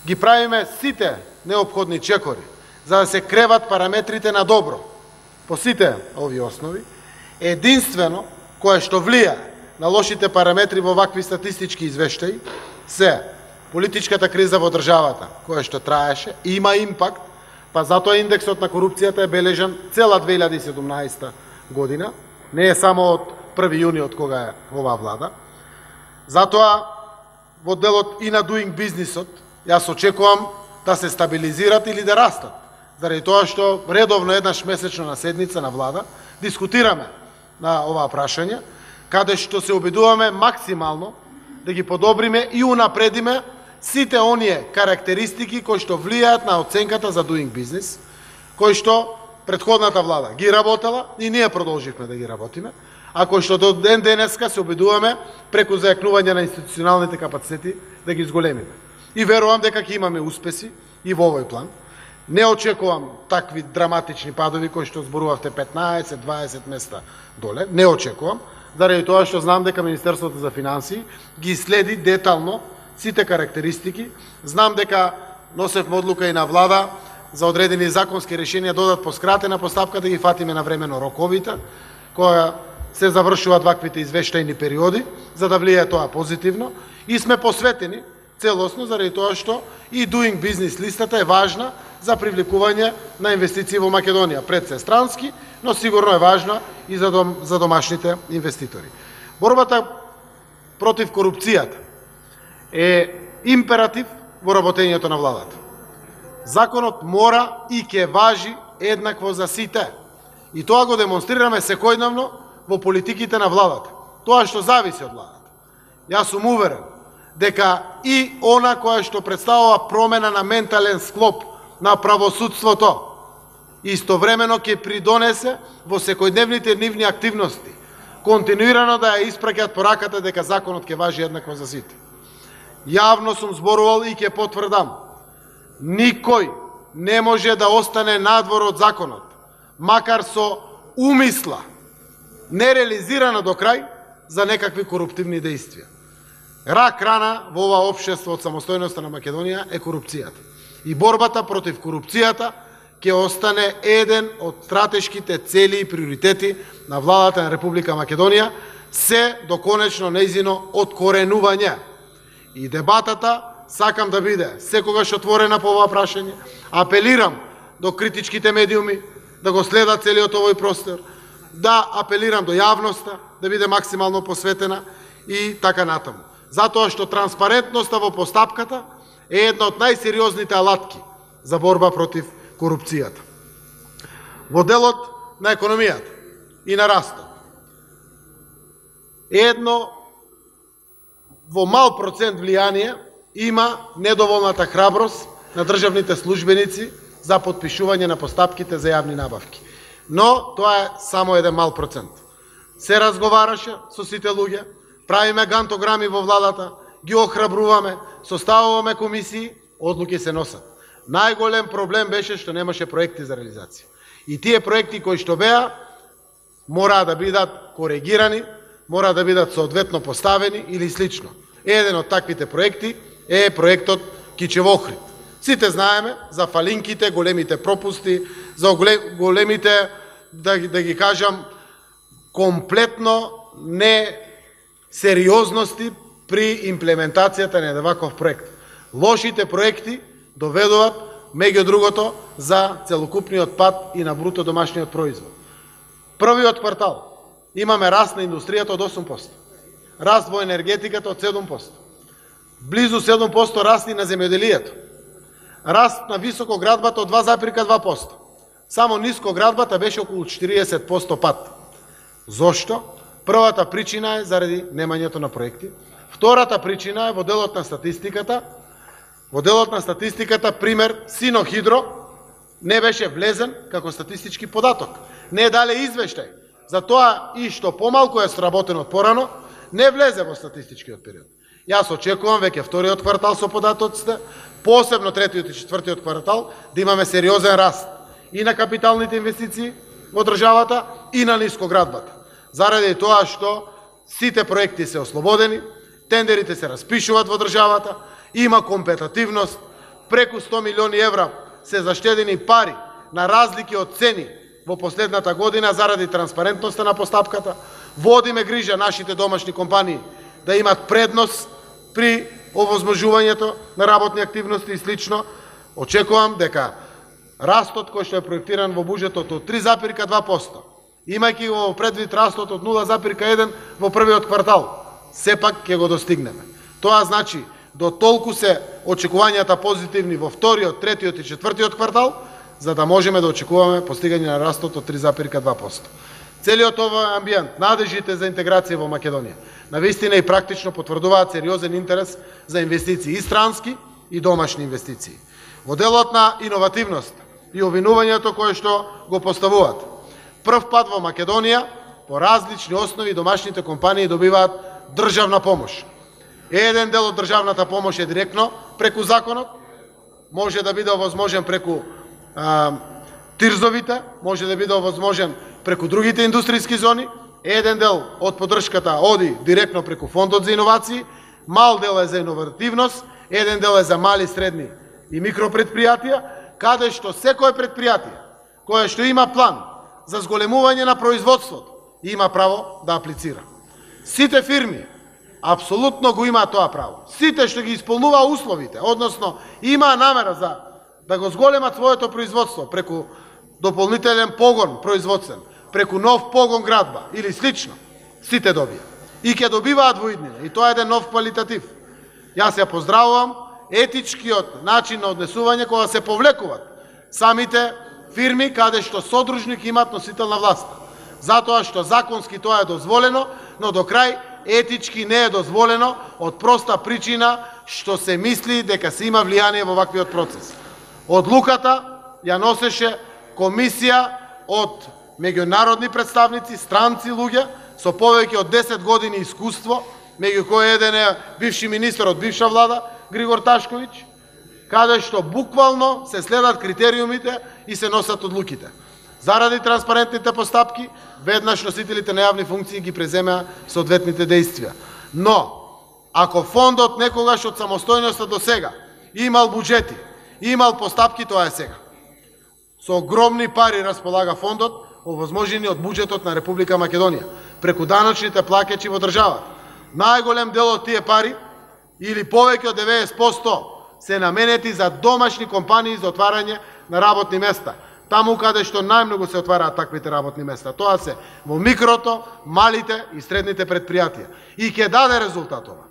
ги правиме сите неопходни чекори, за да се креват параметрите на добро по сите овие основи. Единствено кое што влија на лошите параметри во вакви статистички извештаи се политичката криза во државата, која што траеше, има импакт, па затоа индексот на корупцијата е бележан цела 2017 година, не е само од 1 јуни од кога е оваа влада. Затоа во делот и на Doing Business-от јас очекувам да се стабилизират или да растат, заради тоа што редовно еднаш месечно на седница на влада дискутираме на оваа прашање, каде што се обидуваме максимално да ги подобриме и унапредиме сите оние карактеристики кои што влијаат на оценката за Doing Business, кои што претходната влада ги работела и ние продолживме да ги работиме, а кои што до ден денеска се обидуваме преку зајакнување на институционалните капацитети да ги зголемиме. И верувам дека ќе имаме успеси и во овој план. Не очекувам такви драматични падови кои што зборувавте 15-20 места доле, не очекувам, заради тоа што знам дека Министерството за финансии ги следи детално сите карактеристики. Знам дека носевме одлука и на влада за одредени законски решенија додат поскратена постапка да ги фатиме на времено роковите, која се завршуваат ваквите извештајни периоди, за да влијае тоа позитивно, и сме посветени целосно заради тоа што и Doing Business листата е важна за привлекување на инвестиции во Македонија, пред се странски, но сигурно е важна и за домашните инвеститори. Борбата против корупцијата е императив во работењето на владата. Законот мора и ќе важи еднакво за сите. И тоа го демонстрираме секојдневно во политиките на владата. Тоа што зависи од владата. Јас сум уверен дека и она која што представува промена на ментален склоп на правосудството истовремено ќе придонесе во секојдневните нивни активности континуирано да ја испраќаат пораката дека законот ќе важи еднакво за сите. Јавно сум зборувал и ќе потврдам. Никој не може да остане надвор од законот, макар со умисла, нереализирана до крај за некакви коруптивни действија. Рак рана во ова општество од самостојноста на Македонија е корупцијата. И борбата против корупцијата ќе остане еден од стратешките цели и приоритети на владата на Република Македонија, се до конечно нејзино откоренување. И дебатата сакам да биде секогаш отворена по ова прашање. Апелирам до критичките медиуми да го следат целиот овој простор, да апелирам до јавноста да биде максимално посветена и така натаму. Затоа што транспарентноста во постапката е една од најсериозните алатки за борба против корупцијата. Во делот на економијата и на растот, едно во мал процент влијание има недоволната храброст на државните службеници за подпишување на постапките за јавни набавки. Но тоа е само еден мал процент. Се разговараше со сите луѓе, правиме гантограми во владата, ги охрабруваме, составуваме комисии, одлуки се носат. Најголем проблем беше што немаше проекти за реализација. И тие проекти кои што беа, мора да бидат коригирани, мора да бидат соодветно поставени или слично. Еден од таквите проекти е проектот Кичев Охрид. Сите знаеме за фалинките, големите пропусти, за големите, да ги кажам, комплетно несериозности при имплементацијата на ваков проект. Лошите проекти доведуваат, меѓу другото, за целокупниот пад и на бруто домашниот производ. Првиот квартал имаме раст на индустријата од 8%, раст во енергетиката од 7%, близу 7% раст и на земјоделието, раст на високоградбата од 2,2%. Само нискоградбата беше околу 40% пад. Зошто? Првата причина е заради немањето на проекти. Втората причина е во делот на статистиката. Во делот на статистиката, пример, Синохидро не беше влезен како статистички податок. Не дале извештај. За тоа и што помалку е сработено порано, не влезе во статистичкиот период. Јас очекувам веќе вториот квартал со податоците, посебно третиот и четвртиот квартал, да имаме сериозен раст и на капиталните инвестиции во државата и на нискоградбата. Заради тоа што сите проекти се ослободени, тендерите се распишуваат во државата, има компетативност, преку 100 милиони евра се заштедени пари на разлики од цени во последната година заради транспарентноста на постапката. Водиме грижа нашите домашни компании да имат предност при овозможувањето на работни активности и слично. Очекувам дека растот кој што е проектиран во буџетот од 3,2%, имајќи го предвид растот од 0,1 во првиот квартал, сепак ќе го достигнеме. Тоа значи до толку се очекувањата позитивни во вториот, третиот и четвртиот квартал, за да можеме да очекуваме постигање на растот од 3,2%. Целиот овој амбиент, надежите за интеграција во Македонија, навистина и практично потврдуваат сериозен интерес за инвестиции и странски и домашни инвестиции. Во делот на иновативност и обвинувањето кое што го поставуваат, прв пат во Македонија по различни основи домашните компании добиваат државна помош. Еден дел од државната помош е директно преку законот, може да биде овозможен преку тирзовите, може да биде овозможен преку другите индустријски зони, еден дел од поддршката оди директно преку фондот за иновации, мал дел е за иновативност, еден дел е за мали, средни и микропредпријатија, каде што секој предпријатие кое што има план за зголемување на производството има право да аплицира. Сите фирми апсолутно го имаат тоа право. Сите што ги исполнува условите, односно има намера за да го зголемат своето производство преку дополнителен погон производствен, преку нов погон градба или слично, сите добија. И ќе добиваат во иднина. И тоа е еден нов квалитатив. Јас ја поздравувам етичкиот начин на однесување кога се повлекуваат самите фирми каде што содружник имаат носител на власт. Затоа што законски тоа е дозволено, но до крај етички не е дозволено од проста причина што се мисли дека се има влијание во ваквиот процес. Одлуката ја носеше комисија од меѓународни представници, странци луѓе со повеќе од 10 години искуство, меѓу кои еден е бивши министер од бивша влада, Григор Ташковиќ, каде што буквално се следат критериумите и се носат одлуките. Заради транспарентните постапки, веднаш носителите на јавни функции ги преземеа соодветните дејствија. Но, ако фондот некогаш од самостојноста до сега имал буџети, имал постапки, тоа е сега. Со огромни пари располага фондот, овозможени од буџетот на Република Македонија, преку даночните плаќачи во државата. Најголем дел од тие пари, или повеќе од 90%, се наменети за домашни компании за отварање на работни места. Таму каде што најмногу се отвараат таквите работни места. Тоа се во микрото, малите и средните предпријатија. И ќе даде резултат ова.